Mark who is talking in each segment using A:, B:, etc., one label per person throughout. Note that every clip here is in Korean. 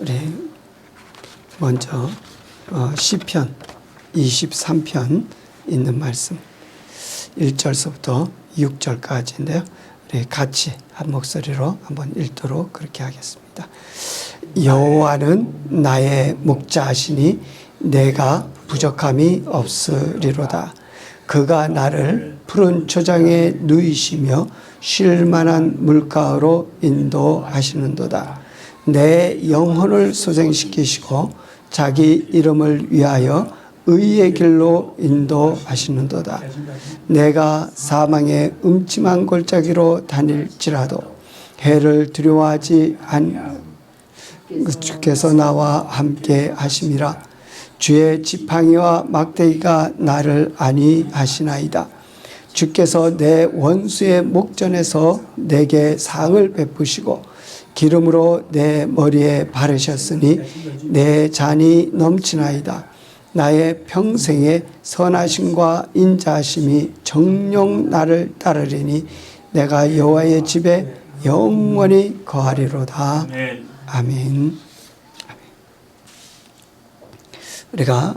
A: 우리 먼저 시편 23편 있는 말씀 1절서부터 6절까지인데요. 우리 같이 한 목소리로 한번 읽도록 그렇게 하겠습니다. 여호와는 나의 목자시니 내가 부족함이 없으리로다. 그가 나를 푸른 초장에 누이시며 쉴 만한 물가로 인도하시는도다. 내 영혼을 소생시키시고 자기 이름을 위하여 의의 길로 인도하시는도다. 내가 사망의 음침한 골짜기로 다닐지라도 해를 두려워하지 주께서 나와 함께 하심이라. 주의 지팡이와 막대기가 나를 안위하시나이다. 주께서 내 원수의 목전에서 내게 상을 베푸시고 기름으로 내 머리에 바르셨으니 내 잔이 넘치나이다. 나의 평생의 선하심과 인자하심이 정녕 나를 따르리니 내가 여호와의 집에 영원히 거하리로다. 아멘. 우리가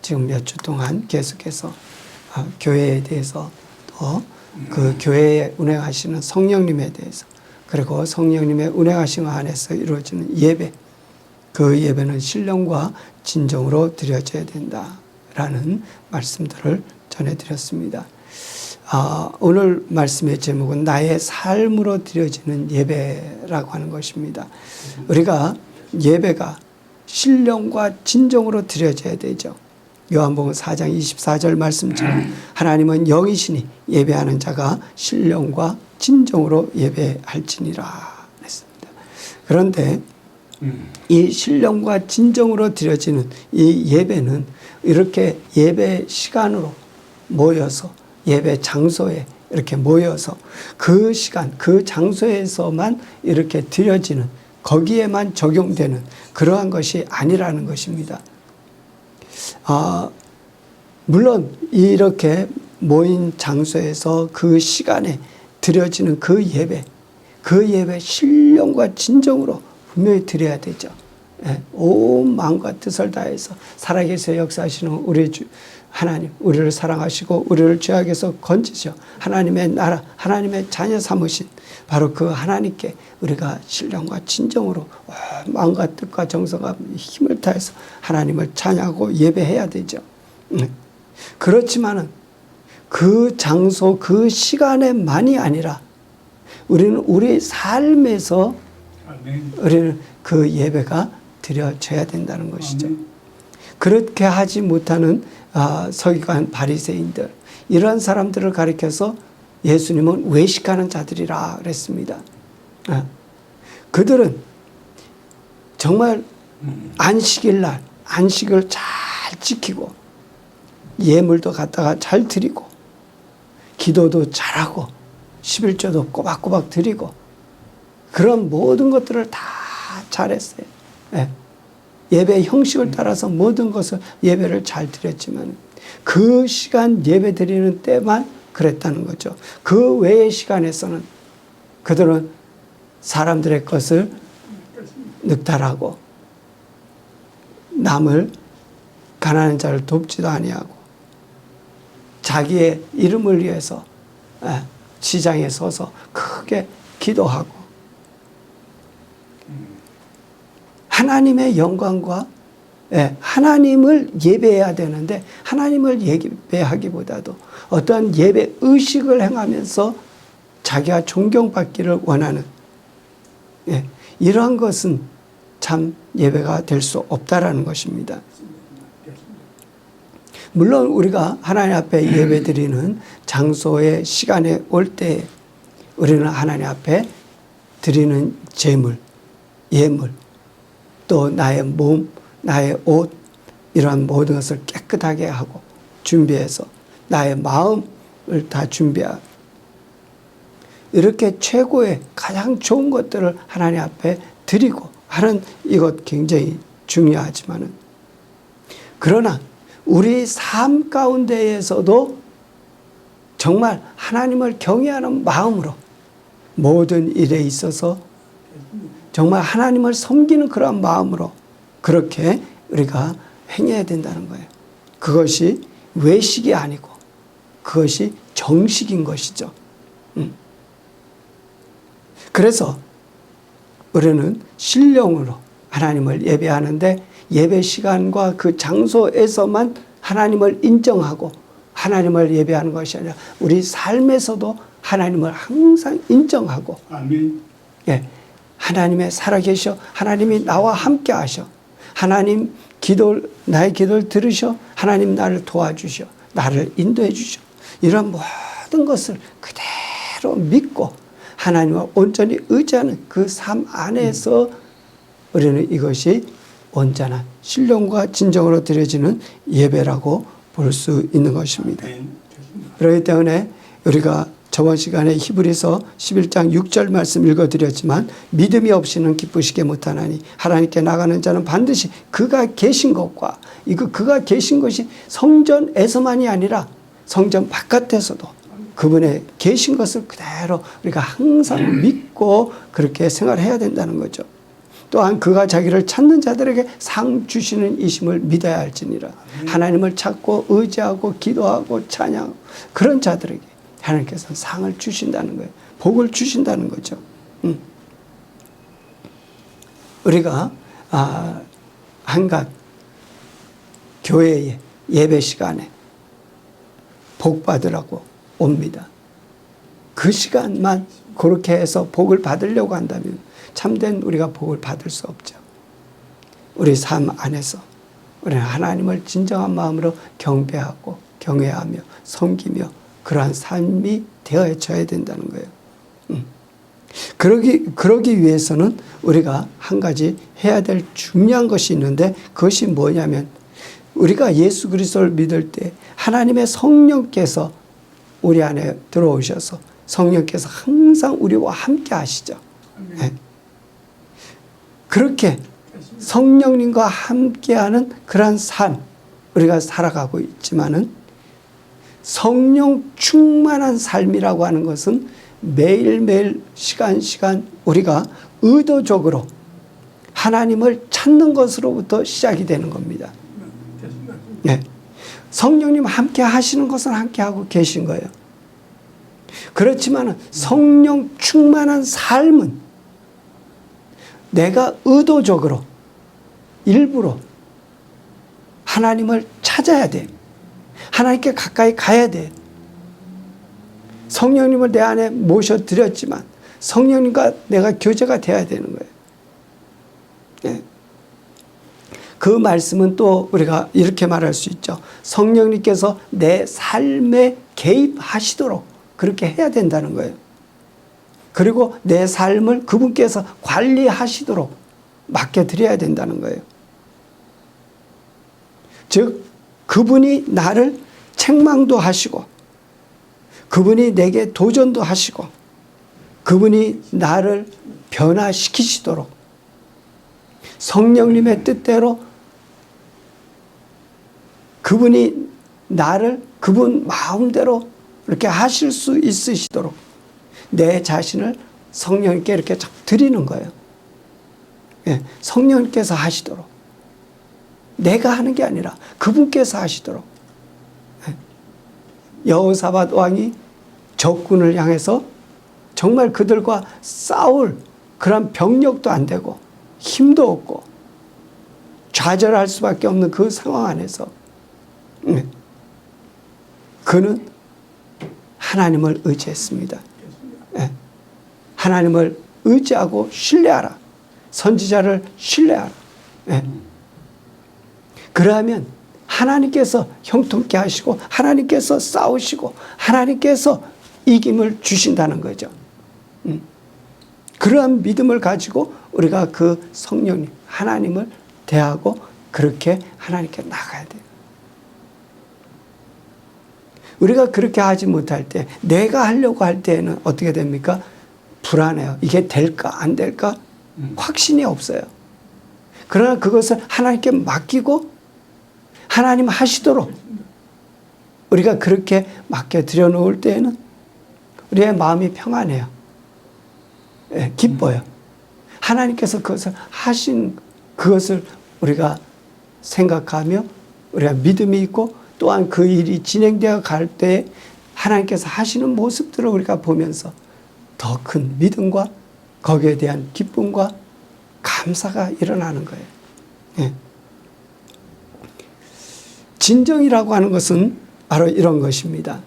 A: 지금 몇 주 동안 계속해서 교회에 대해서 또 그 교회에 운행하시는 성령님에 대해서 그리고 성령님의 운행하심 안에서 이루어지는 예배, 그 예배는 신령과 진정으로 드려져야 된다라는 말씀들을 전해드렸습니다. 오늘 말씀의 제목은 나의 삶으로 드려지는 예배라고 하는 것입니다. 우리가 예배가 신령과 진정으로 드려져야 되죠. 요한복음 4장 24절 말씀처럼 하나님은 영이시니 예배하는 자가 신령과 진정으로 예배할지니라 했습니다. 그런데 이 신령과 진정으로 드려지는 이 예배는 이렇게 예배 시간으로 모여서 예배 장소에 이렇게 모여서 그 시간, 그 장소에서만 이렇게 드려지는 거기에만 적용되는 그러한 것이 아니라는 것입니다. 물론 이렇게 모인 장소에서 그 시간에 드려지는 그 예배 신령과 진정으로 분명히 드려야 되죠. 온 마음과 뜻을 다해서 살아계셔 역사하시는 우리 주 하나님, 우리를 사랑하시고 우리를 죄악에서 건지셔 하나님의 나라, 하나님의 자녀 삼으신 바로 그 하나님께 우리가 신령과 진정으로 마음과 뜻과 정성과 힘을 다해서 하나님을 찬양하고 예배해야 되죠. 그렇지만은 그 장소, 그 시간에만이 아니라 우리는 우리 삶에서 우리는 그 예배가 드려져야 된다는 것이죠. 그렇게 하지 못하는 서기관 바리새인들, 이러한 사람들을 가리켜서 예수님은 외식하는 자들이라 그랬습니다. 그들은 정말 안식일 날 안식을 잘 지키고 예물도 갖다가 잘 드리고 기도도 잘하고 11조도 꼬박꼬박 드리고 그런 모든 것들을 다 잘했어요. 예배 형식을 따라서 모든 것을 예배를 잘 드렸지만 그 시간 예배 드리는 때만 그랬다는 거죠. 그 외의 시간에서는 그들은 사람들의 것을 늑탈하고 남을 가난한 자를 돕지도 아니하고 자기의 이름을 위해서 시장에 서서 크게 기도하고 하나님의 영광과 하나님을 예배해야 되는데 하나님을 예배하기보다도 어떤 예배 의식을 행하면서 자기가 존경받기를 원하는 이러한 것은 참 예배가 될 수 없다라는 것입니다. 물론 우리가 하나님 앞에 예배드리는 장소의 시간에 올 때 우리는 하나님 앞에 드리는 제물, 예물, 또 나의 몸, 나의 옷 이러한 모든 것을 깨끗하게 하고 준비해서 나의 마음을 다 준비하고 이렇게 최고의 가장 좋은 것들을 하나님 앞에 드리고 하는 이것 굉장히 중요하지만은 그러나 우리 삶 가운데에서도 정말 하나님을 경외하는 마음으로 모든 일에 있어서 정말 하나님을 섬기는 그런 마음으로 그렇게 우리가 행해야 된다는 거예요. 그것이 외식이 아니고 그것이 정식인 것이죠. 그래서 우리는 신령으로 하나님을 예배하는데 예배 시간과 그 장소에서만 하나님을 인정하고 하나님을 예배하는 것이 아니라 우리 삶에서도 하나님을 항상 인정하고
B: 아멘.
A: 예, 하나님의 살아계셔 하나님이 나와 함께 하셔 하나님 나의 기도를 들으셔 하나님 나를 도와주셔 나를 인도해 주셔 이런 모든 것을 그대로 믿고 하나님을 온전히 의지하는 그 삶 안에서 우리는 이것이 온전한 신령과 진정으로 드려지는 예배라고 볼 수 있는 것입니다. 그렇기 때문에 우리가 저번 시간에 히브리서 11장 6절 말씀 읽어드렸지만 믿음이 없이는 기쁘시게 못하나니 하나님께 나가는 자는 반드시 그가 계신 것과 그가 계신 것이 성전에서만이 아니라 성전 바깥에서도 그분의 계신 것을 그대로 우리가 항상 믿고 그렇게 생활해야 된다는 거죠. 또한 그가 자기를 찾는 자들에게 상 주시는 이심을 믿어야 할지니라. 하나님을 찾고 의지하고 기도하고 찬양하고 그런 자들에게 하나님께서 상을 주신다는 거예요. 복을 주신다는 거죠. 우리가 한갓 교회의 예배 시간에 복 받으라고 옵니다. 그 시간만 그렇게 해서 복을 받으려고 한다면 참된 우리가 복을 받을 수 없죠. 우리 삶 안에서 우리는 하나님을 진정한 마음으로 경배하고 경외하며 섬기며 그러한 삶이 되어져야 된다는 거예요. 그러기 위해서는 우리가 한 가지 해야 될 중요한 것이 있는데 그것이 뭐냐면 우리가 예수 그리스도를 믿을 때 하나님의 성령께서 우리 안에 들어오셔서 성령께서 항상 우리와 함께 하시죠. 네. 그렇게 성령님과 함께하는 그러한 삶 우리가 살아가고 있지만은 성령 충만한 삶이라고 하는 것은 매일매일 시간 우리가 의도적으로 하나님을 찾는 것으로부터 시작이 되는 겁니다. 네. 성령님 함께 하시는 것은 함께 하고 계신 거예요. 그렇지만 성령 충만한 삶은 내가 의도적으로 일부러 하나님을 찾아야 돼. 하나님께 가까이 가야 돼. 성령님을 내 안에 모셔드렸지만 성령님과 내가 교제가 돼야 되는 거예요. 네. 그 말씀은 또 우리가 이렇게 말할 수 있죠. 성령님께서 내 삶에 개입하시도록 그렇게 해야 된다는 거예요. 그리고 내 삶을 그분께서 관리하시도록 맡겨드려야 된다는 거예요. 즉 그분이 나를 책망도 하시고 그분이 내게 도전도 하시고 그분이 나를 변화시키시도록 성령님의 뜻대로 그분이 나를 그분 마음대로 이렇게 하실 수 있으시도록 내 자신을 성령님께 이렇게 드리는 거예요. 예, 성령님께서 하시도록. 내가 하는 게 아니라 그분께서 하시도록. 예. 여호사밧 왕이 적군을 향해서 정말 그들과 싸울 그런 병력도 안 되고 힘도 없고 좌절할 수밖에 없는 그 상황 안에서 그는 하나님을 의지했습니다. 예. 하나님을 의지하고 신뢰하라. 선지자를 신뢰하라. 예. 그러면 하나님께서 형통케 하시고 하나님께서 싸우시고 하나님께서 이김을 주신다는 거죠. 그러한 믿음을 가지고 우리가 그 성령님 하나님을 대하고 그렇게 하나님께 나가야 돼요. 우리가 그렇게 하지 못할 때 내가 하려고 할 때는 어떻게 됩니까? 불안해요. 이게 될까 안 될까? 확신이 없어요. 그러나 그것을 하나님께 맡기고 하나님 하시도록 우리가 그렇게 맡겨드려 놓을 때에는 우리의 마음이 평안해요. 예, 기뻐요. 하나님께서 그것을 하신 그것을 우리가 생각하며 우리가 믿음이 있고 또한 그 일이 진행되어 갈 때 하나님께서 하시는 모습들을 우리가 보면서 더 큰 믿음과 거기에 대한 기쁨과 감사가 일어나는 거예요. 예. 진정이라고 하는 것은 바로 이런 것입니다.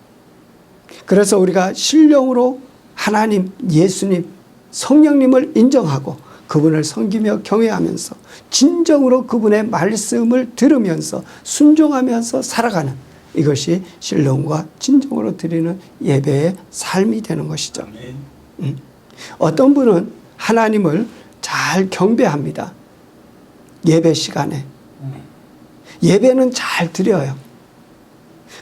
A: 그래서 우리가 신령으로 하나님, 예수님, 성령님을 인정하고 그분을 섬기며 경외하면서 진정으로 그분의 말씀을 들으면서 순종하면서 살아가는 이것이 신령과 진정으로 드리는 예배의 삶이 되는 것이죠. 어떤 분은 하나님을 잘 경배합니다. 예배 시간에. 예배는 잘 드려요.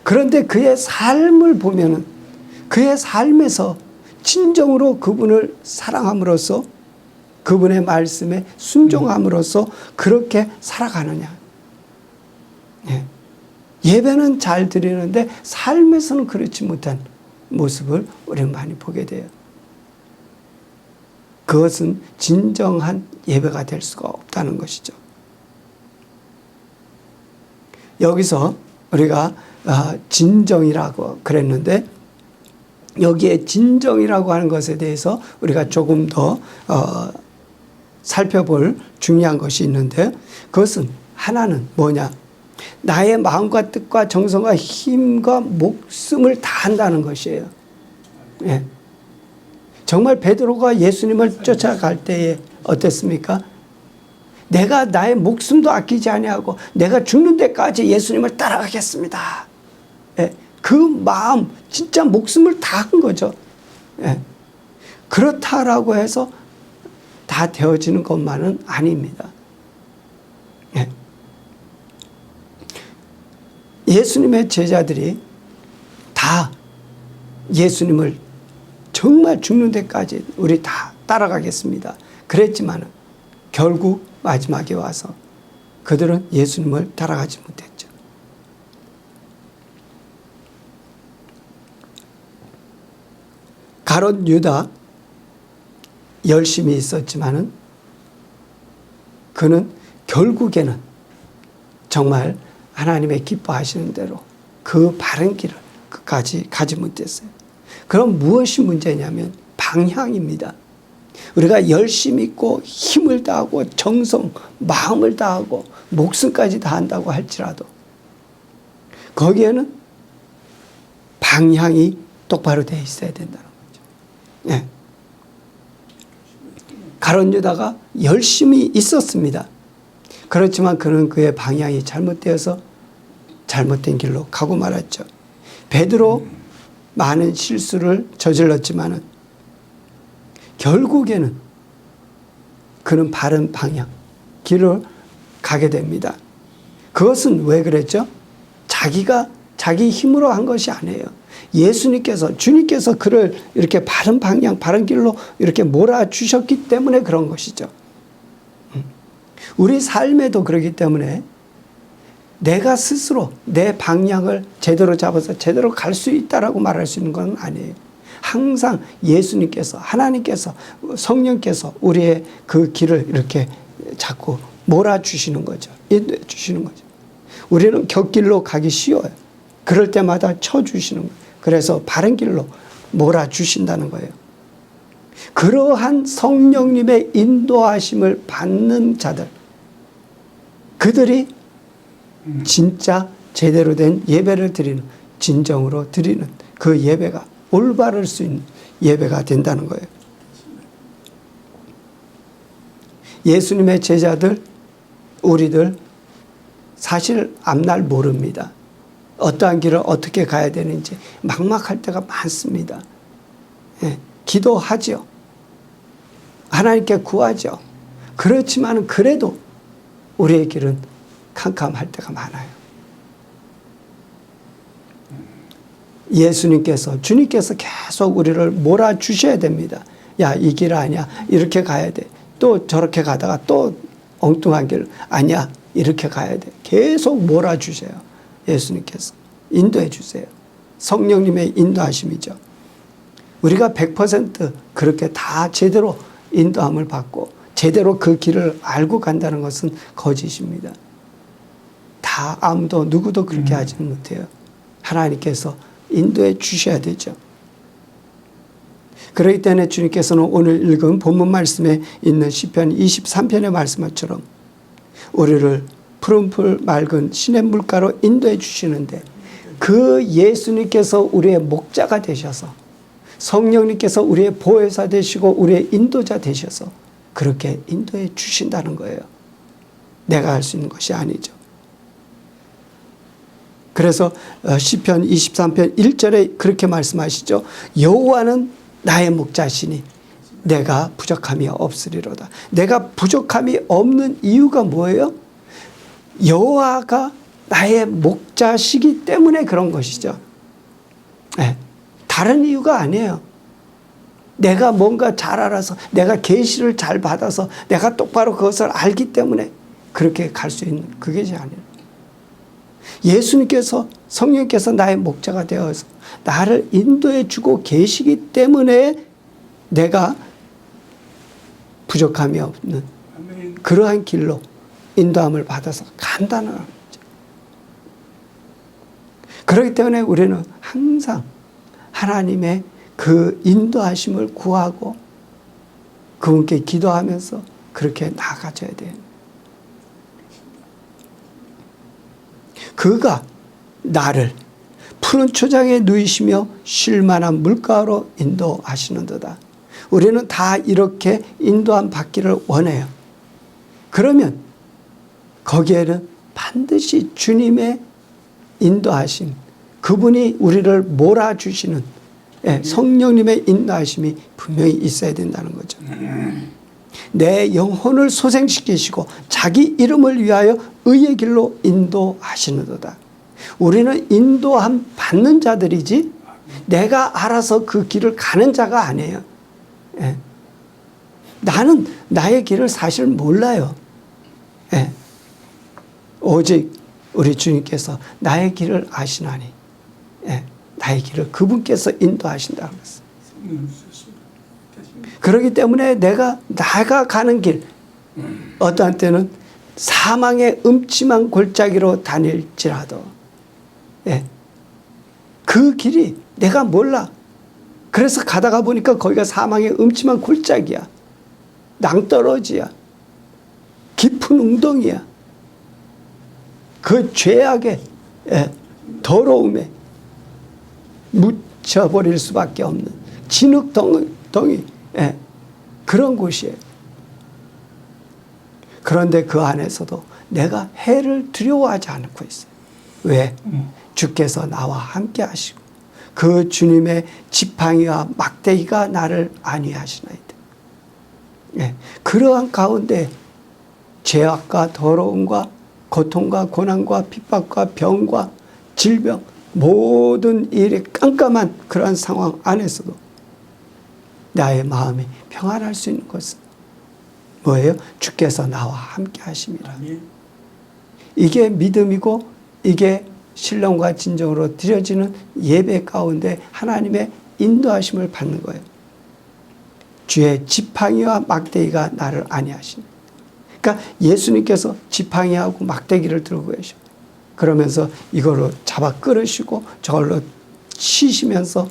A: 그런데 그의 삶을 보면은 그의 삶에서 진정으로 그분을 사랑함으로써 그분의 말씀에 순종함으로써 그렇게 살아가느냐. 예. 예배는 잘 드리는데 삶에서는 그렇지 못한 모습을 우리는 많이 보게 돼요. 그것은 진정한 예배가 될 수가 없다는 것이죠. 여기서 우리가 진정이라고 그랬는데 여기에 진정이라고 하는 것에 대해서 우리가 조금 더 살펴볼 중요한 것이 있는데 그것은 하나는 뭐냐? 나의 마음과 뜻과 정성과 힘과 목숨을 다한다는 것이에요. 예. 정말 베드로가 예수님을 쫓아갈 때에 어땠습니까? 내가 나의 목숨도 아끼지 아니하고 내가 죽는 데까지 예수님을 따라가겠습니다. 예. 그 마음 진짜 목숨을 다한 거죠. 예. 그렇다라고 해서 다 되어지는 것만은 아닙니다. 예. 예수님의 제자들이 다 예수님을 정말 죽는 데까지 우리 다 따라가겠습니다. 그랬지만 결국 마지막에 와서 그들은 예수님을 따라가지 못했죠. 가롯 유다 열심히 있었지만은 그는 결국에는 정말 하나님의 기뻐하시는 대로 그 바른 길을 끝까지 가지 못했어요. 그럼 무엇이 문제냐면 방향입니다. 우리가 열심히 있고 힘을 다하고 정성, 마음을 다하고 목숨까지 다한다고 할지라도 거기에는 방향이 똑바로 되어 있어야 된다는 거죠. 네. 가룟 유다가 열심히 있었습니다. 그렇지만 그는 그의 방향이 잘못되어서 잘못된 길로 가고 말았죠. 베드로 많은 실수를 저질렀지만은 결국에는 그는 바른 방향, 길을 가게 됩니다. 그것은 왜 그랬죠? 자기가 자기 힘으로 한 것이 아니에요. 예수님께서, 주님께서 그를 이렇게 바른 방향, 바른 길로 이렇게 몰아주셨기 때문에 그런 것이죠. 우리 삶에도 그렇기 때문에 내가 스스로 내 방향을 제대로 잡아서 제대로 갈 수 있다라고 말할 수 있는 건 아니에요. 항상 예수님께서, 하나님께서, 성령께서 우리의 그 길을 이렇게 자꾸 몰아주시는 거죠. 인도해 주시는 거죠. 우리는 곁길로 가기 쉬워요. 그럴 때마다 쳐주시는 거예요. 그래서 바른 길로 몰아주신다는 거예요. 그러한 성령님의 인도하심을 받는 자들, 그들이 진짜 제대로 된 예배를 드리는, 진정으로 드리는 그 예배가 올바를 수 있는 예배가 된다는 거예요. 예수님의 제자들, 우리들 사실 앞날 모릅니다. 어떠한 길을 어떻게 가야 되는지 막막할 때가 많습니다. 예, 기도하죠. 하나님께 구하죠. 그렇지만 그래도 우리의 길은 캄캄할 때가 많아요. 예수님께서, 주님께서 계속 우리를 몰아주셔야 됩니다. 야, 이 길 아니야. 이렇게 가야 돼. 또 저렇게 가다가 또 엉뚱한 길 아니야. 이렇게 가야 돼. 계속 몰아주세요. 예수님께서. 인도해 주세요. 성령님의 인도하심이죠. 우리가 100% 그렇게 다 제대로 인도함을 받고 제대로 그 길을 알고 간다는 것은 거짓입니다. 다 아무도 누구도 그렇게 하지 못해요. 하나님께서 인도해 주셔야 되죠. 그렇기 때문에 주님께서는 오늘 읽은 본문 말씀에 있는 시편 23편의 말씀처럼 우리를 푸른 풀 맑은 시냇물가로 인도해 주시는데 그 예수님께서 우리의 목자가 되셔서 성령님께서 우리의 보혜사 되시고 우리의 인도자 되셔서 그렇게 인도해 주신다는 거예요. 내가 할 수 있는 것이 아니죠. 그래서 시편 23편 1절에 그렇게 말씀하시죠. 여호와는 나의 목자시니 내가 부족함이 없으리로다. 내가 부족함이 없는 이유가 뭐예요? 여호와가 나의 목자시기 때문에 그런 것이죠. 네. 다른 이유가 아니에요. 내가 뭔가 잘 알아서 내가 계시를 잘 받아서 내가 똑바로 그것을 알기 때문에 그렇게 갈 수 있는 그게 아니에요. 예수님께서 성령께서 나의 목자가 되어서 나를 인도해 주고 계시기 때문에 내가 부족함이 없는 그러한 길로 인도함을 받아서 간다는 거죠. 그렇기 때문에 우리는 항상 하나님의 그 인도하심을 구하고 그분께 기도하면서 그렇게 나아가줘야 돼요. 그가 나를 푸른 초장에 누이시며 쉴만한 물가로 인도하시는도다. 우리는 다 이렇게 인도함 받기를 원해요. 그러면 거기에는 반드시 주님의 인도하심, 그분이 우리를 몰아주시는 성령님의 인도하심이 분명히 있어야 된다는 거죠. 내 영혼을 소생시키시고 자기 이름을 위하여 의의 길로 인도하시는도다. 우리는 인도함 받는 자들이지 내가 알아서 그 길을 가는 자가 아니에요. 나는 나의 길을 사실 몰라요. 오직 우리 주님께서 나의 길을 아시나니 나의 길을 그분께서 인도하신다는 것을. 그렇기 때문에 내가 가는 길 어떠한 때는 사망의 음침한 골짜기로 다닐지라도 그 길이 내가 몰라. 그래서 가다가 보니까 거기가 사망의 음침한 골짜기야. 낭떠러지야. 깊은 웅덩이야. 그 죄악의 더러움에 묻혀버릴 수밖에 없는 진흙덩이 그런 곳이에요. 그런데 그 안에서도 내가 해를 두려워하지 않고 있어요. 왜? 주께서 나와 함께 하시고 그 주님의 지팡이와 막대기가 나를 안위하시나이다. 그러한 가운데 죄악과 더러움과 고통과 고난과 핍박과 병과 질병 모든 일이 깜깜한 그러한 상황 안에서도 나의 마음이 평안할 수 있는 것은 뭐예요? 주께서 나와 함께 하심이라. 이게 믿음이고 이게 신령과 진정으로 드려지는 예배 가운데 하나님의 인도하심을 받는 거예요. 주의 지팡이와 막대기가 나를 안위하시니. 그러니까 예수님께서 지팡이하고 막대기를 들고 계셔. 그러면서 이걸로 잡아 끌으시고 저걸로 치시면서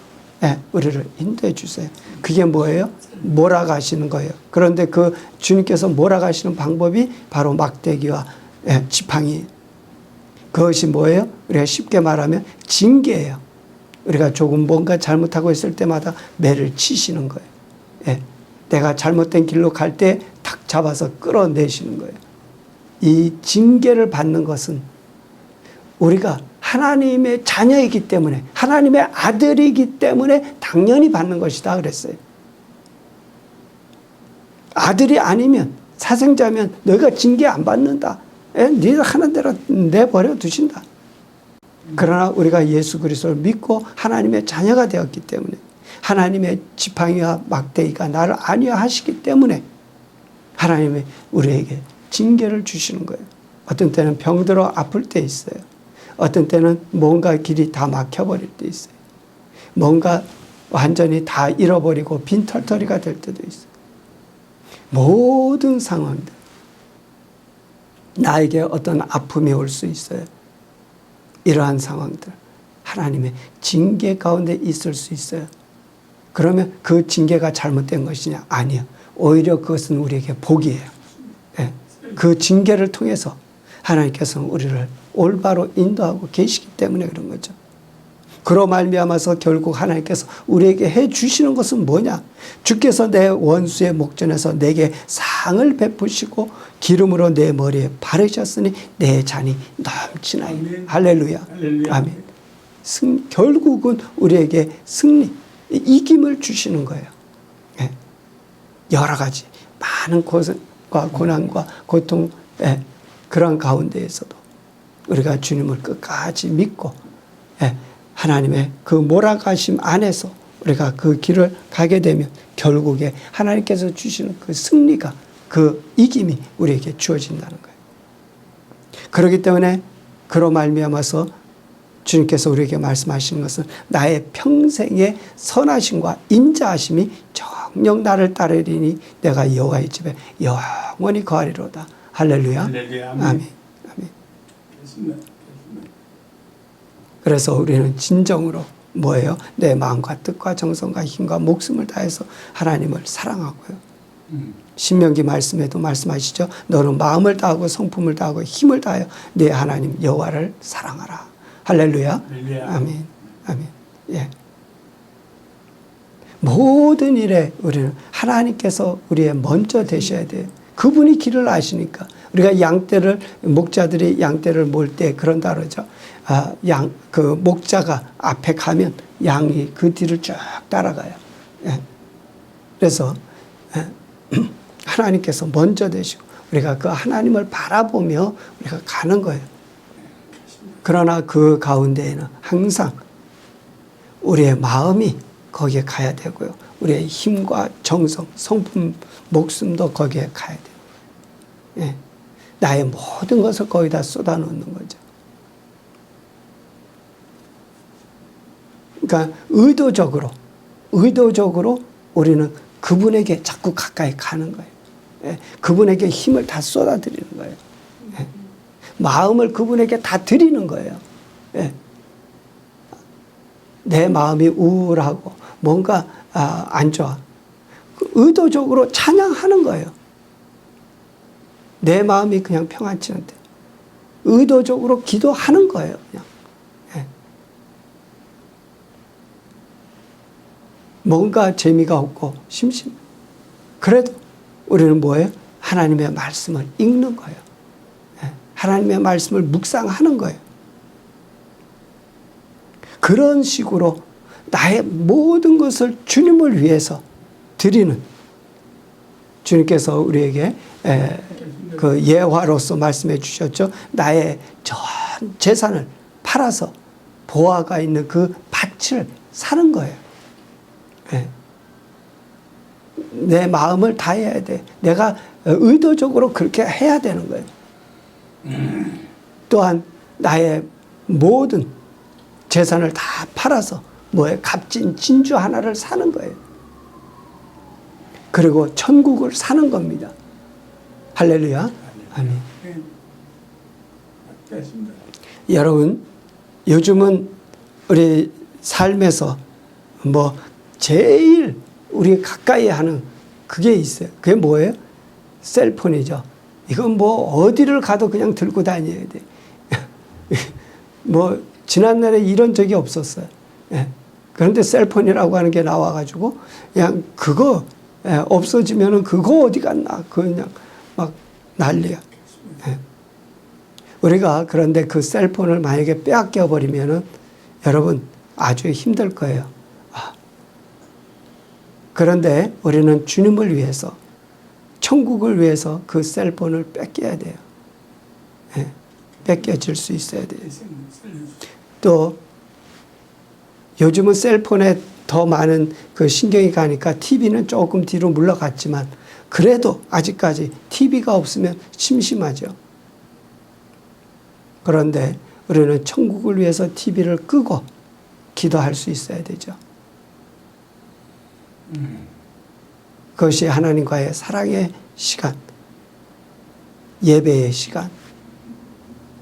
A: 우리를 인도해 주세요. 그게 뭐예요? 몰아가시는 거예요. 그런데 그 주님께서 몰아가시는 방법이 바로 막대기와 지팡이. 그것이 뭐예요? 우리가 쉽게 말하면 징계예요. 우리가 조금 뭔가 잘못하고 있을 때마다 매를 치시는 거예요. 내가 잘못된 길로 갈 때 탁 잡아서 끌어내시는 거예요. 이 징계를 받는 것은 우리가 하나님의 자녀이기 때문에 하나님의 아들이기 때문에 당연히 받는 것이다 그랬어요. 아들이 아니면 사생자면 너희가 징계 안 받는다. 네가 하는 대로 내버려 두신다. 그러나 우리가 예수 그리스도를 믿고 하나님의 자녀가 되었기 때문에 하나님의 지팡이와 막대기가 나를 안위하시기 때문에 하나님이 우리에게 징계를 주시는 거예요. 어떤 때는 병들어 아플 때 있어요. 어떤 때는 뭔가 길이 다 막혀버릴 때 있어요. 뭔가 완전히 다 잃어버리고 빈털터리가 될 때도 있어요. 모든 상황들, 나에게 어떤 아픔이 올 수 있어요. 이러한 상황들, 하나님의 징계 가운데 있을 수 있어요. 그러면 그 징계가 잘못된 것이냐? 아니요. 오히려 그것은 우리에게 복이에요. 예. 그 징계를 통해서 하나님께서는 우리를 올바로 인도하고 계시기 때문에 그런 거죠. 그로 말미암아서 결국 하나님께서 우리에게 해 주시는 것은 뭐냐? 주께서 내 원수의 목전에서 내게 상을 베푸시고 기름으로 내 머리에 바르셨으니 내 잔이 넘치나이다. 할렐루야. 아멘. 결국은 우리에게 승리, 이김을 주시는 거예요. 예. 여러 가지 많은 고생과 고난과 고통, 그런 가운데에서도 우리가 주님을 끝까지 믿고, 하나님의 그 몰아가심 안에서 우리가 그 길을 가게 되면 결국에 하나님께서 주시는 그 승리가, 그 이김이 우리에게 주어진다는 거예요. 그렇기 때문에 그로 말미암아서 주님께서 우리에게 말씀하시는 것은 나의 평생의 선하심과 인자하심이 정녕 나를 따르리니 내가 여호와의 집에 영원히 거하리로다. 할렐루야.
B: 할렐루야.
A: 아멘. 아멘. 그래서 우리는 진정으로 뭐예요? 내 마음과 뜻과 정성과 힘과 목숨을 다해서 하나님을 사랑하고요. 신명기 말씀에도 말씀하시죠. 너는 마음을 다하고 성품을 다하고 힘을 다하여 내 하나님 여호와를 사랑하라. 할렐루야.
B: 할렐루야.
A: 아멘. 아멘. 예. 모든 일에 우리는 하나님께서 우리의 먼저 되셔야 돼요. 그분이 길을 아시니까. 우리가 양떼를, 목자들이 양떼를 몰 때 그런다 그러죠. 그 목자가 앞에 가면 양이 그 뒤를 쭉 따라가요. 예. 그래서 하나님께서 먼저 되시고 우리가 그 하나님을 바라보며 우리가 가는 거예요. 그러나 그 가운데에는 항상 우리의 마음이 거기에 가야 되고요. 우리의 힘과 정성, 성품, 목숨도 거기에 가야 돼요. 예. 나의 모든 것을 거기다 쏟아놓는 거죠. 그러니까 의도적으로 우리는 그분에게 자꾸 가까이 가는 거예요. 예. 그분에게 힘을 다 쏟아드리는 거예요. 예. 마음을 그분에게 다 드리는 거예요. 예. 내 마음이 우울하고 뭔가 안 좋아. 의도적으로 찬양하는 거예요. 내 마음이 그냥 평안치 않대. 의도적으로 기도하는 거예요. 그냥. 예. 뭔가 재미가 없고 심심. 그래도 우리는 뭐예요? 하나님의 말씀을 읽는 거예요. 예. 하나님의 말씀을 묵상하는 거예요. 그런 식으로 나의 모든 것을 주님을 위해서 드리는, 주님께서 우리에게 그 예화로서 말씀해 주셨죠. 나의 전 재산을 팔아서 보화가 있는 그 밭을 사는 거예요. 예. 내 마음을 다해야 돼. 내가 의도적으로 그렇게 해야 되는 거예요. 또한 나의 모든 재산을 다 팔아서 뭐에 값진 진주 하나를 사는 거예요. 그리고 천국을 사는 겁니다. 할렐루야. 아멘. 여러분, 요즘은 우리 삶에서 뭐 제일 우리 가까이 하는 그게 있어요. 그게 뭐예요? 셀폰이죠. 이건 뭐 어디를 가도 그냥 들고 다녀야 돼. 뭐 지난날에 이런 적이 없었어요. 예. 그런데 셀폰이라고 하는 게 나와가지고 그냥 그거 없어지면은 그거 어디 갔나 그냥 막 난리야. 예. 우리가 그런데 그 셀폰을 만약에 빼앗겨 버리면은 여러분 아주 힘들 거예요. 그런데 우리는 주님을 위해서, 천국을 위해서 그 셀폰을 뺏겨야 돼요. 예. 뺏겨질 수 있어야 돼요. 또 요즘은 셀폰에 더 많은 그 신경이 가니까 TV는 조금 뒤로 물러갔지만 그래도 아직까지 TV가 없으면 심심하죠. 그런데 우리는 천국을 위해서 TV를 끄고 기도할 수 있어야 되죠. 그것이 하나님과의 사랑의 시간, 예배의 시간,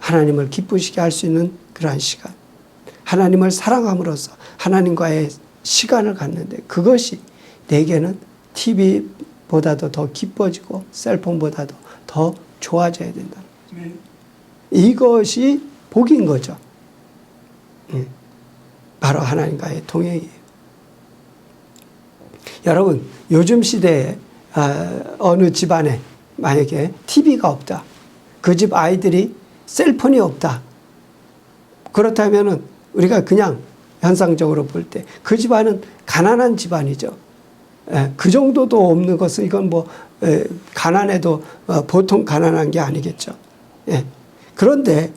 A: 하나님을 기쁘시게 할 수 있는 그러한 시간, 하나님을 사랑함으로써 하나님과의 시간을 갖는데 그것이 내게는 TV보다도 더 기뻐지고 셀폰보다도 더 좋아져야 된다는 거죠. 이것이 복인 거죠. 바로 하나님과의 동행이에요. 여러분, 요즘 시대에 어느 집안에 만약에 TV가 없다. 그 집 아이들이 셀폰이 없다. 그렇다면은 우리가 그냥 현상적으로 볼 때 그 집안은 가난한 집안이죠. 그 정도도 없는 것은 이건 뭐 가난해도 보통 가난한 게 아니겠죠. 그런데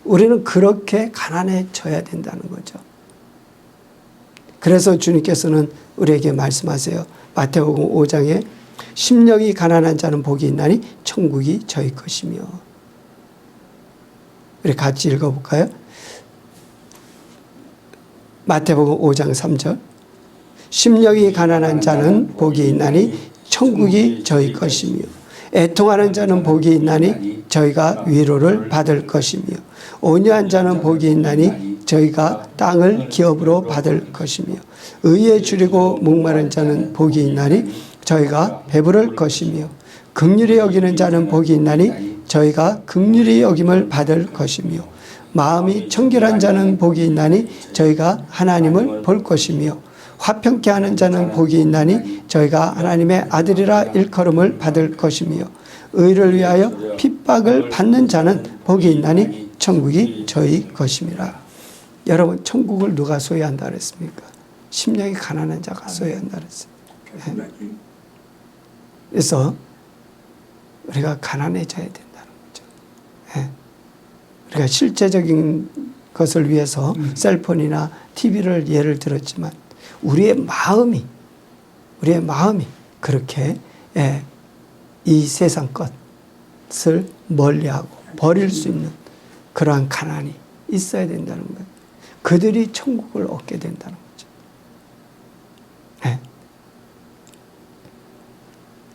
A: 우리는 그렇게 가난해져야 된다는 거죠. 그래서 주님께서는 우리에게 말씀하세요. 마태복음 5장에 심령이 가난한 자는 복이 있나니 천국이 저희 것이며. 우리 같이 읽어볼까요? 마태복음 5장 3절. 심령이 가난한 자는 복이 있나니 천국이 저희 것이며 애통하는 자는 복이 있나니 저희가 위로를 받을 것이며 온유한 자는 복이 있나니 저희가 땅을 기업으로 받을 것이며 의에 줄이고 목마른 자는 복이 있나니 저희가 배부를 것이며 긍휼히 여기는 자는 복이 있나니 저희가 긍휼히 여김을 받을 것이며 마음이 청결한 자는 복이 있나니 저희가 하나님을 볼 것이며 화평케 하는 자는 복이 있나니 저희가 하나님의 아들이라 일컬음을 받을 것이며 의를 위하여 핍박을 받는 자는 복이 있나니 천국이 저희 것임이라. 여러분, 천국을 누가 소유한다 그랬습니까? 심령이 가난한 자가 소유한다 그랬습니다. 그래서 우리가 가난해져야 된다는 거죠. 우리가 실제적인 것을 위해서 셀폰이나 TV를 예를 들었지만 우리의 마음이 그렇게 이 세상 것을 멀리하고 버릴 수 있는 그러한 가난이 있어야 된다는 거예요. 그들이 천국을 얻게 된다는 거죠.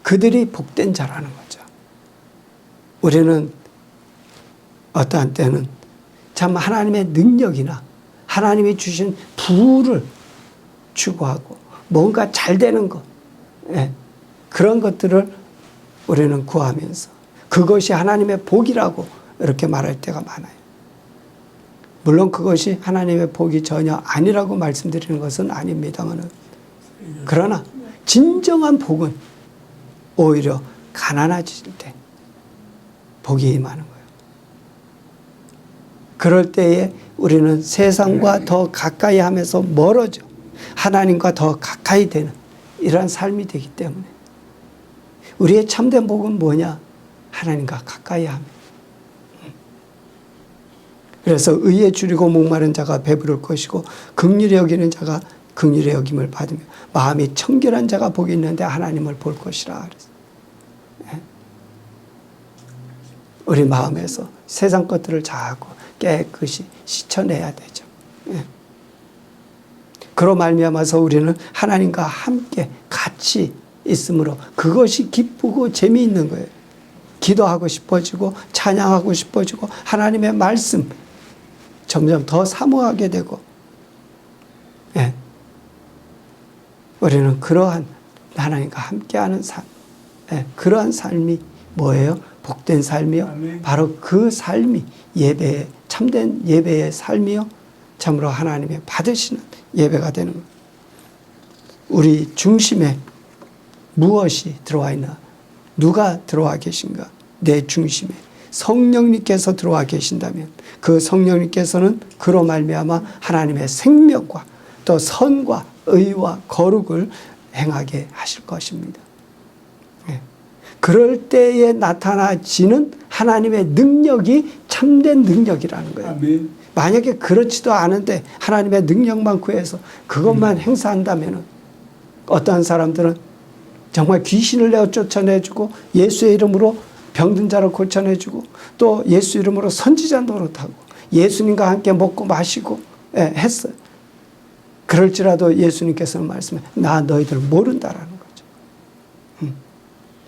A: 그들이 복된 자라는 거죠. 우리는 어떠한 때는 참 하나님의 능력이나 하나님이 주신 부를 추구하고 뭔가 잘 되는 것, 그런 것들을 우리는 구하면서 그것이 하나님의 복이라고 이렇게 말할 때가 많아요. 물론 그것이 하나님의 복이 전혀 아니라고 말씀드리는 것은 아닙니다만, 그러나 진정한 복은 오히려 가난해질 때 복이 임하는 거예요. 그럴 때에 우리는 세상과 더 가까이 하면서 멀어져 하나님과 더 가까이 되는 이러한 삶이 되기 때문에 우리의 참된 복은 뭐냐? 하나님과 가까이 합니다. 그래서 의에 줄이고 목마른 자가 배부를 것이고 긍휼히 여기는 자가 긍휼히 여김을 받으며 마음이 청결한 자가 복이 있는데 하나님을 볼 것이라 그랬어요. 우리 마음에서 세상 것들을 자꾸 깨끗이 씻어내야 되죠. 그로 말미암아서 우리는 하나님과 함께 같이 있으므로 그것이 기쁘고 재미있는 거예요. 기도하고 싶어지고 찬양하고 싶어지고 하나님의 말씀 점점 더 사모하게 되고, 우리는 그러한 하나님과 함께하는 삶, 그러한 삶이 뭐예요? 복된 삶이요. 아멘. 바로 그 삶이 예배의 참된 예배의 삶이요. 참으로 하나님의 받으시는 예배가 되는 거예요. 우리 중심에 무엇이 들어와 있나? 누가 들어와 계신가? 내 중심에 성령님께서 들어와 계신다면 그 성령님께서는 그로 말미암아 하나님의 생명과 또 선과 의와 거룩을 행하게 하실 것입니다. 그럴 때에 나타나지는 하나님의 능력이 참된 능력이라는 거예요. 아멘. 만약에 그렇지도 않은데 하나님의 능력만 구해서 그것만 행사한다면 어떠한 사람들은 정말 귀신을 내어 쫓아내주고 예수의 이름으로 병든 자를 고쳐내주고 또 예수 이름으로 선지자 노릇하고 예수님과 함께 먹고 마시고 했어요. 그럴지라도 예수님께서는 말씀해 나 너희들 모른다라는 거죠.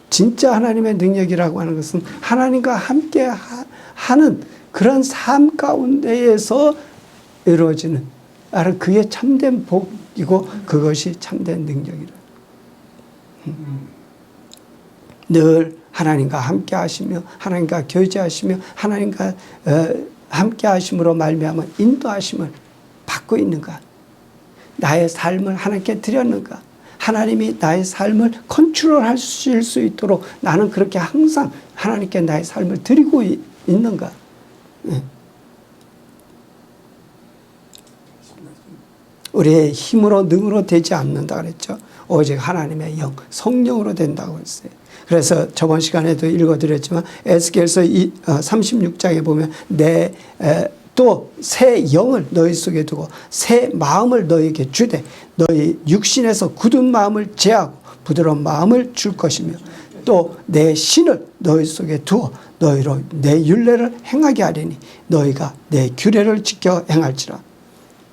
A: 진짜 하나님의 능력이라고 하는 것은 하나님과 함께 하는 그런 삶 가운데에서 이루어지는 바로 그게 참된 복이고 그것이 참된 능력이라. 늘 하나님과 함께 하시며 하나님과 교제하시며 하나님과 함께 하심으로 말미암아 인도하심을 받고 있는가? 나의 삶을 하나님께 드렸는가? 하나님이 나의 삶을 컨트롤하실 수 있도록 나는 그렇게 항상 하나님께 나의 삶을 드리고 있는가? 우리의 힘으로 능으로 되지 않는다 그랬죠. 오직 하나님의 영, 성령으로 된다고 했어요. 그래서 저번 시간에도 읽어드렸지만 에스겔서 36장에 보면 또 새 영을 너희 속에 두고 새 마음을 너희에게 주되 너희 육신에서 굳은 마음을 제하고 부드러운 마음을 줄 것이며 또 내 신을 너희 속에 두어 너희로 내 율례를 행하게 하리니 너희가 내 규례를 지켜 행할지라.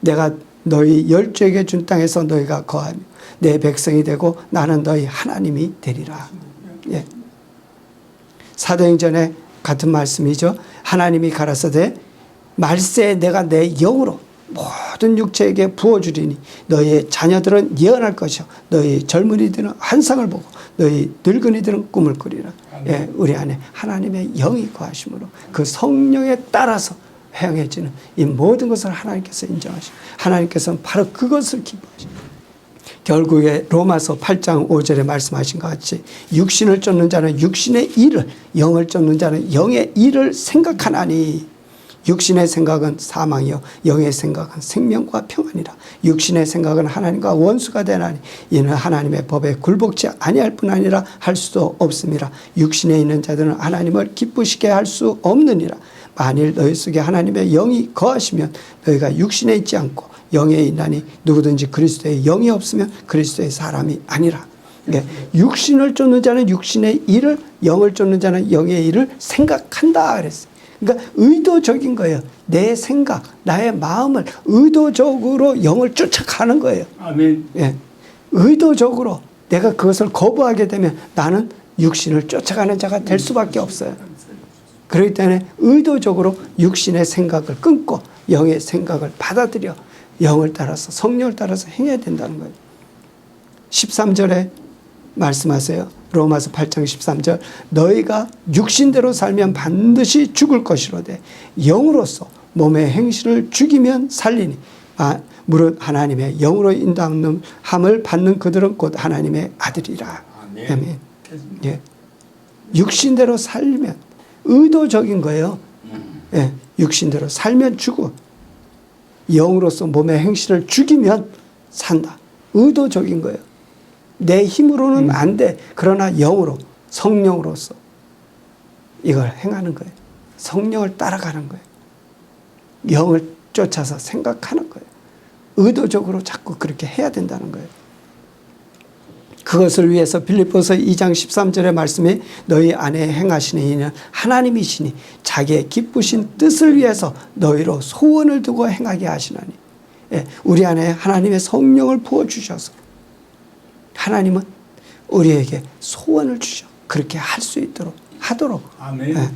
A: 내가 너희 열조에게 준 땅에서 너희가 거하며 내 백성이 되고 나는 너희 하나님이 되리라. 예. 사도행전에 같은 말씀이죠. 하나님이 가라사대 말세에 내가 내 영으로 모든 육체에게 부어주리니 너희의 자녀들은 예언할 것이요 너희 젊은이들은 환상을 보고 너희 늙은이들은 꿈을 꾸리라. 예, 우리 안에 하나님의 영이 거하심으로 그 성령에 따라서 행해지는 이 모든 것을 하나님께서 인정하시고 하나님께서는 바로 그것을 기뻐하십니다. 결국에 로마서 8장 5절에 말씀하신 것 같이 육신을 쫓는 자는 육신의 일을 영을 쫓는 자는 영의 일을 생각하나니 육신의 생각은 사망이요 영의 생각은 생명과 평안이라. 육신의 생각은 하나님과 원수가 되나니 이는 하나님의 법에 굴복지 아니할 뿐 아니라 할 수도 없음이라. 육신에 있는 자들은 하나님을 기쁘시게 할 수 없느니라. 만일 너희 속에 하나님의 영이 거하시면 너희가 육신에 있지 않고 영에 있나니 누구든지 그리스도의 영이 없으면 그리스도의 사람이 아니라. 그러니까 육신을 쫓는 자는 육신의 일을 영을 쫓는 자는 영의 일을 생각한다 그랬어요. 그러니까 의도적인 거예요. 내 생각, 나의 마음을 의도적으로 영을 쫓아가는 거예요.
B: 아멘.
A: 예. 의도적으로 내가 그것을 거부하게 되면 나는 육신을 쫓아가는 자가 될 수밖에 없어요. 그렇기 때문에 의도적으로 육신의 생각을 끊고 영의 생각을 받아들여 영을 따라서 성령을 따라서 행해야 된다는 거예요. 13절에 말씀하세요. 로마서 8장 13절 너희가 육신대로 살면 반드시 죽을 것이로되 영으로서 몸의 행실을 죽이면 살리니 무릇 하나님의 영으로 인도함을 받는 그들은 곧 하나님의 아들이라. 아멘. 예. 육신대로 살면 의도적인 거예요. 예. 육신대로 살면 죽어. 영으로서 몸의 행실을 죽이면 산다. 의도적인 거예요. 내 힘으로는 안 돼. 그러나 영으로, 성령으로서 이걸 행하는 거예요. 성령을 따라가는 거예요. 영을 쫓아서 생각하는 거예요. 의도적으로 자꾸 그렇게 해야 된다는 거예요. 그것을 위해서 빌립보서 2장 13절의 말씀에 너희 안에 행하시는 이는 하나님이시니 자기의 기쁘신 뜻을 위해서 너희로 소원을 두고 행하게 하시나니. 예, 우리 안에 하나님의 성령을 부어주셔서 하나님은 우리에게 소원을 주셔. 그렇게 할 수 있도록 하도록.
B: 아멘.
A: 예.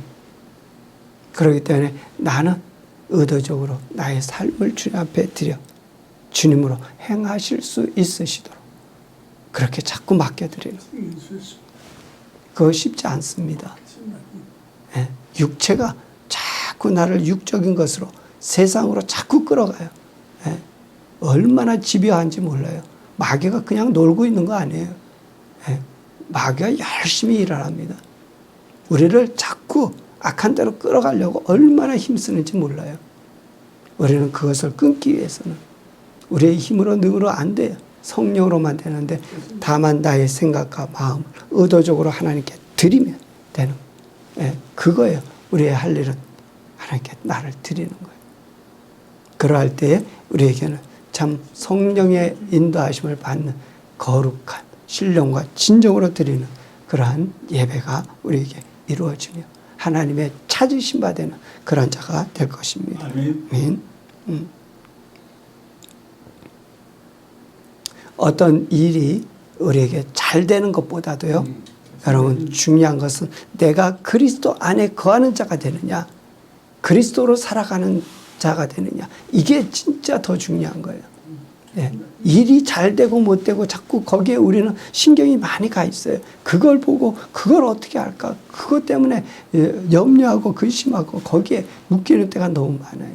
A: 그렇기 때문에 나는 의도적으로 나의 삶을 주님 앞에 드려 주님으로 행하실 수 있으시도록 그렇게 자꾸 맡겨드리는. 그거 쉽지 않습니다. 예. 육체가 자꾸 나를 육적인 것으로 세상으로 자꾸 끌어가요. 예. 얼마나 집요한지 몰라요. 마귀가 그냥 놀고 있는 거 아니에요. 예. 마귀가 열심히 일을 합니다. 우리를 자꾸 악한 데로 끌어가려고 얼마나 힘쓰는지 몰라요. 우리는 그것을 끊기 위해서는 우리의 힘으로 능으로 안 돼요. 성령으로만 되는데 다만 나의 생각과 마음을 의도적으로 하나님께 드리면 되는 거예요. 예. 그거예요. 우리의 할 일은 하나님께 나를 드리는 거예요. 그러할 때에 우리에게는 참 성령의 인도하심을 받는 거룩한 신령과 진정으로 드리는 그러한 예배가 우리에게 이루어지며 하나님의 찾으심 바 되는 그런 자가 될 것입니다. 아멘. 어떤 일이 우리에게 잘 되는 것보다도요, 여러분 중요한 것은 내가 그리스도 안에 거하는 자가 되느냐, 그리스도로 살아가는 자가 되느냐, 이게 진짜 더 중요한 거예요. 예. 일이 잘 되고 못 되고 자꾸 거기에 우리는 신경이 많이 가 있어요. 그걸 보고 그걸 어떻게 할까, 그것 때문에 염려하고 근심하고 거기에 묶이는 때가 너무 많아요.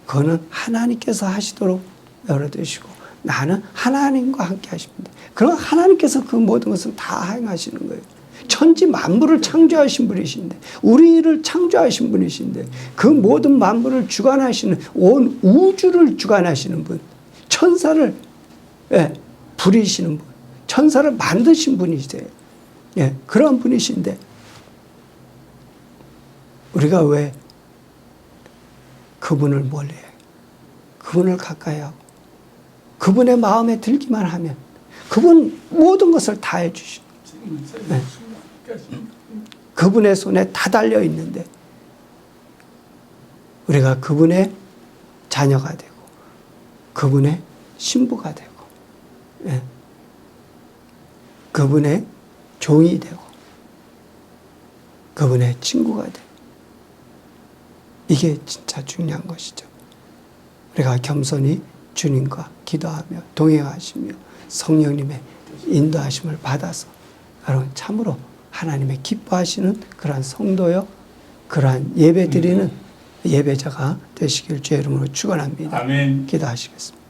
A: 그거는 하나님께서 하시도록 열어두시고 나는 하나님과 함께 하십니다. 그럼 하나님께서 그 모든 것을 다 행하시는 거예요. 천지 만물을 창조하신 분이신데, 우리를 창조하신 분이신데, 그 모든 만물을 주관하시는, 온 우주를 주관하시는 분, 천사를 부리시는 분, 천사를 만드신 분이세요. 예, 그런 분이신데 우리가 왜 그분을 멀리해요? 그분을 가까이 하고 그분의 마음에 들기만 하면 그분 모든 것을 다 해주시고, 네. 그분의 손에 다 달려 있는데 우리가 그분의 자녀가 되고 그분의 신부가 되고, 예. 그분의 종이 되고 그분의 친구가 되고, 이게 진짜 중요한 것이죠. 우리가 겸손히 주님과 기도하며 동행하시며 성령님의 인도하심을 받아서 여러분 참으로 하나님의 기뻐하시는 그러한 성도요, 그러한 예배 드리는 예배자가 되시길 주의 이름으로 축원합니다.
B: 아멘.
A: 기도하시겠습니다.